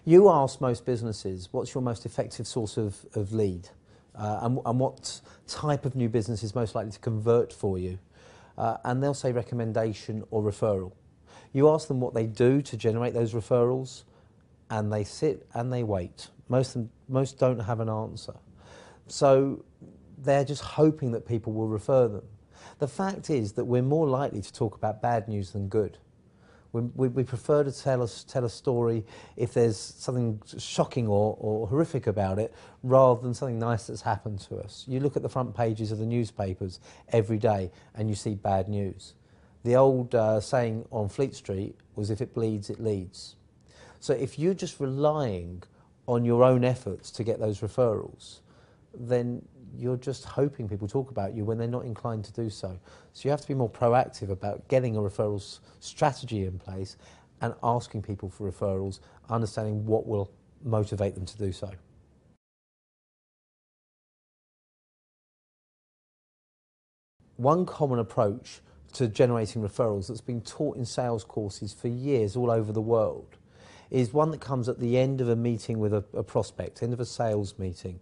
You ask most businesses, what's your most effective source of lead? And what type of new business is most likely to convert for you? And they'll say recommendation or referral. You ask them what they do to generate those referrals, and they sit and they wait. Most don't have an answer. So they're just hoping that people will refer them. The fact is that we're more likely to talk about bad news than good. We prefer to tell a story if there's something shocking or horrific about it, rather than something nice that's happened to us. You look at the front pages of the newspapers every day and you see bad news. The old saying on Fleet Street was, if it bleeds, it leads. So if you're just relying on your own efforts to get those referrals, then you're just hoping people talk about you when they're not inclined to do so. So you have to be more proactive about getting a referrals strategy in place and asking people for referrals, understanding what will motivate them to do so. One common approach to generating referrals that's been taught in sales courses for years all over the world is one that comes at the end of a meeting with a prospect, end of a sales meeting.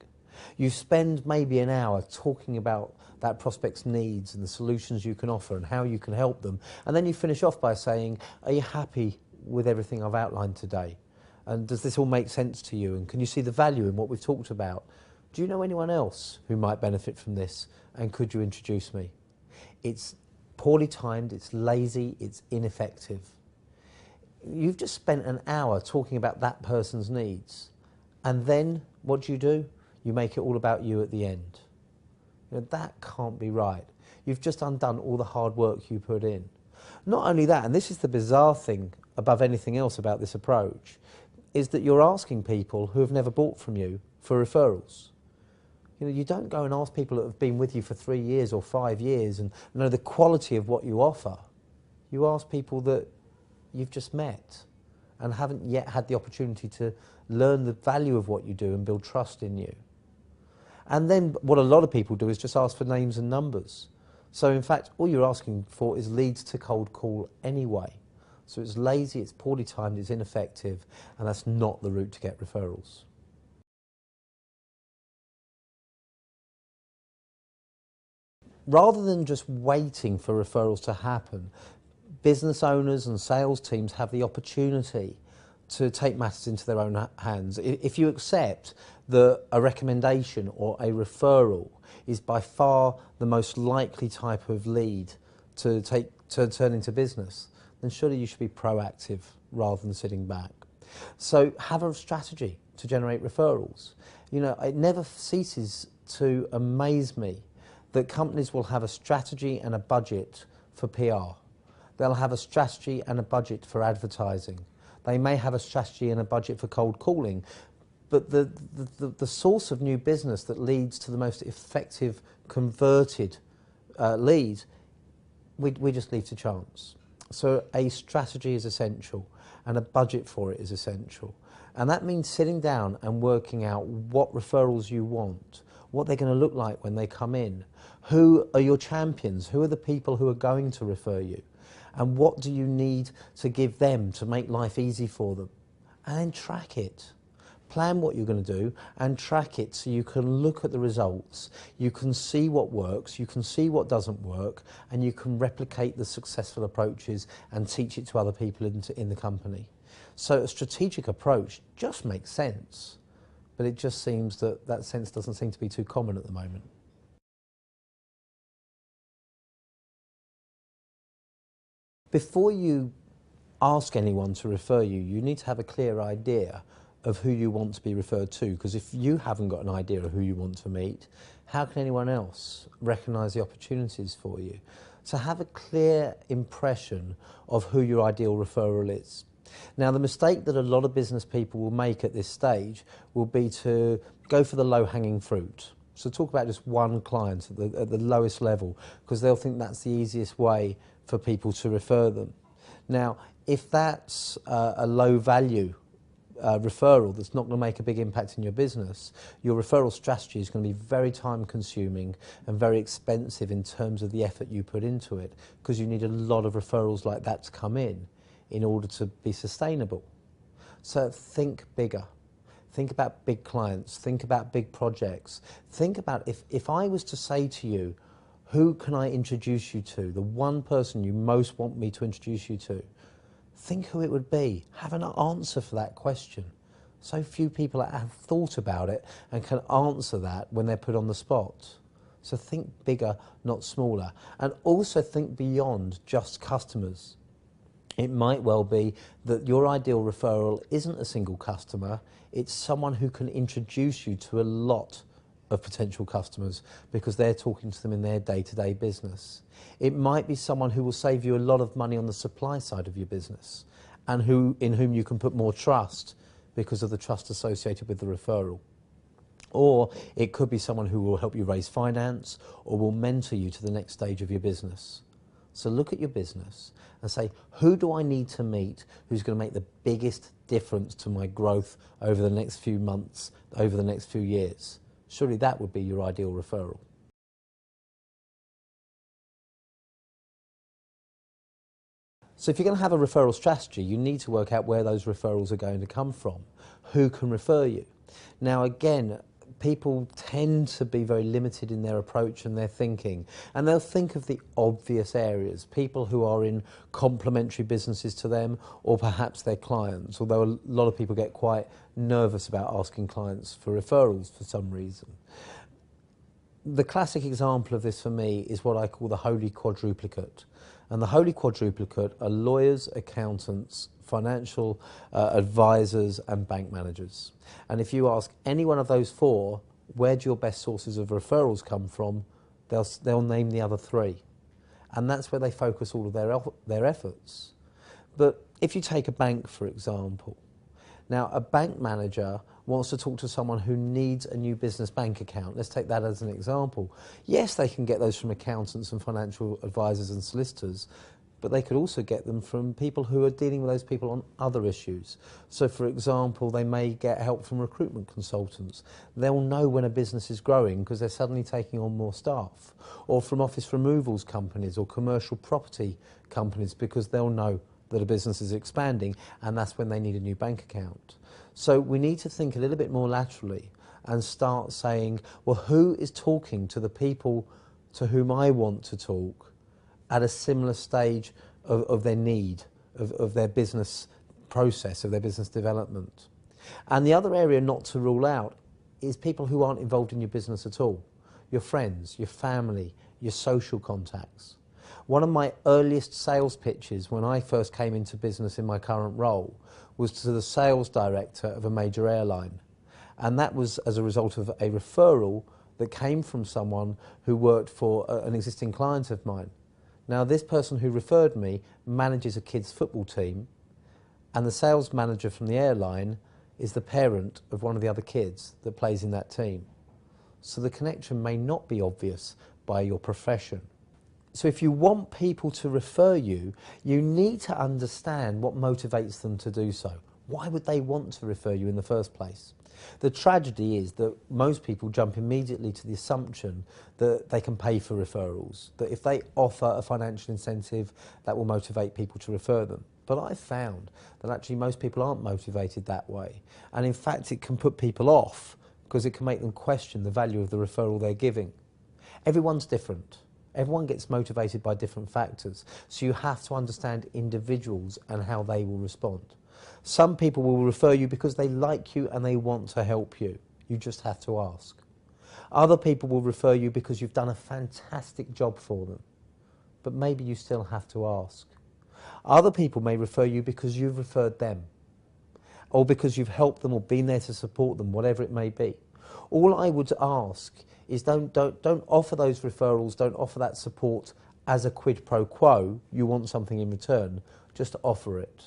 You spend maybe an hour talking about that prospect's needs and the solutions you can offer and how you can help them. And then you finish off by saying, are you happy with everything I've outlined today? And does this all make sense to you? And can you see the value in what we've talked about? Do you know anyone else who might benefit from this? And could you introduce me? It's poorly timed, it's lazy, it's ineffective. You've just spent an hour talking about that person's needs. And then what do? You make it all about you at the end. You know, that can't be right. You've just undone all the hard work you put in. Not only that, and this is the bizarre thing above anything else about this approach, is that you're asking people who have never bought from you for referrals. You know, you don't go and ask people that have been with you for 3 years or 5 years and know the quality of what you offer. You ask people that you've just met and haven't yet had the opportunity to learn the value of what you do and build trust in you. And then what a lot of people do is just ask for names and numbers. So in fact, all you're asking for is leads to cold call anyway. So it's lazy, it's poorly timed, it's ineffective, and that's not the route to get referrals. Rather than just waiting for referrals to happen, business owners and sales teams have the opportunity to take matters into their own hands. If you accept that a recommendation or a referral is by far the most likely type of lead to turn into business, then surely you should be proactive rather than sitting back. So have a strategy to generate referrals. You know, it never ceases to amaze me that companies will have a strategy and a budget for PR. They'll have a strategy and a budget for advertising. They may have a strategy and a budget for cold calling, but the source of new business that leads to the most effective converted lead, we just leave to chance. So a strategy is essential and a budget for it is essential. And that means sitting down and working out what referrals you want, what they're going to look like when they come in, who are your champions, who are the people who are going to refer you, and what do you need to give them to make life easy for them. And then track it. Plan what you're going to do and track it so you can look at the results, you can see what works, you can see what doesn't work, and you can replicate the successful approaches and teach it to other people in the company. So a strategic approach just makes sense, but it just seems that that sense doesn't seem to be too common at the moment. Before you ask anyone to refer you, you need to have a clear idea of who you want to be referred to, because if you haven't got an idea of who you want to meet, how can anyone else recognise the opportunities for you? So have a clear impression of who your ideal referral is. Now, the mistake that a lot of business people will make at this stage will be to go for the low-hanging fruit. So talk about just one client at the lowest level, because they'll think that's the easiest way for people to refer them. Now, if that's a low-value referral that's not going to make a big impact in your business, your referral strategy is going to be very time-consuming and very expensive in terms of the effort you put into it, because you need a lot of referrals like that to come in order to be sustainable. So think bigger. Think about big clients. Think about big projects. Think about if I was to say to you, who can I introduce you to? The one person you most want me to introduce you to. Think who it would be. Have an answer for that question. So few people have thought about it and can answer that when they're put on the spot. So think bigger, not smaller. And also think beyond just customers. It might well be that your ideal referral isn't a single customer, it's someone who can introduce you to a lot of potential customers because they're talking to them in their day-to-day business. It might be someone who will save you a lot of money on the supply side of your business and in whom you can put more trust because of the trust associated with the referral. Or it could be someone who will help you raise finance or will mentor you to the next stage of your business. So look at your business and say, who do I need to meet who's going to make the biggest difference to my growth over the next few months, over the next few years? Surely that would be your ideal referral. So if you're going to have a referral strategy, you need to work out where those referrals are going to come from. Who can refer you? Now again, people tend to be very limited in their approach and their thinking, and they'll think of the obvious areas, people who are in complementary businesses to them or perhaps their clients, although a lot of people get quite nervous about asking clients for referrals for some reason. The classic example of this for me is what I call the holy quadruplicate. And the holy quadruplicate are lawyers, accountants, financial advisors and bank managers. And if you ask any one of those four, where do your best sources of referrals come from, they'll name the other three. And that's where they focus all of their efforts. But if you take a bank, for example, now a bank manager wants to talk to someone who needs a new business bank account. Let's take that as an example. Yes, they can get those from accountants and financial advisors and solicitors, but they could also get them from people who are dealing with those people on other issues. So for example, they may get help from recruitment consultants. They'll know when a business is growing because they're suddenly taking on more staff. Or from office removals companies or commercial property companies because they'll know that a business is expanding and that's when they need a new bank account. So we need to think a little bit more laterally and start saying, well, who is talking to the people to whom I want to talk at a similar stage of their need, of their business process, of their business development. And the other area not to rule out is people who aren't involved in your business at all. Your friends, your family, your social contacts. One of my earliest sales pitches when I first came into business in my current role was to the sales director of a major airline. And that was as a result of a referral that came from someone who worked for an existing client of mine. Now this person who referred me manages a kids' football team, and the sales manager from the airline is the parent of one of the other kids that plays in that team. So the connection may not be obvious by your profession. So if you want people to refer you, you need to understand what motivates them to do so. Why would they want to refer you in the first place? The tragedy is that most people jump immediately to the assumption that they can pay for referrals, that if they offer a financial incentive, that will motivate people to refer them. But I've found that actually most people aren't motivated that way. And in fact, it can put people off because it can make them question the value of the referral they're giving. Everyone's different. Everyone gets motivated by different factors, so you have to understand individuals and how they will respond. Some people will refer you because they like you and they want to help you. You just have to ask. Other people will refer you because you've done a fantastic job for them, but maybe you still have to ask. Other people may refer you because you've referred them, or because you've helped them or been there to support them, whatever it may be. All I would ask is don't offer those referrals, don't offer that support as a quid pro quo. You want something in return, just offer it.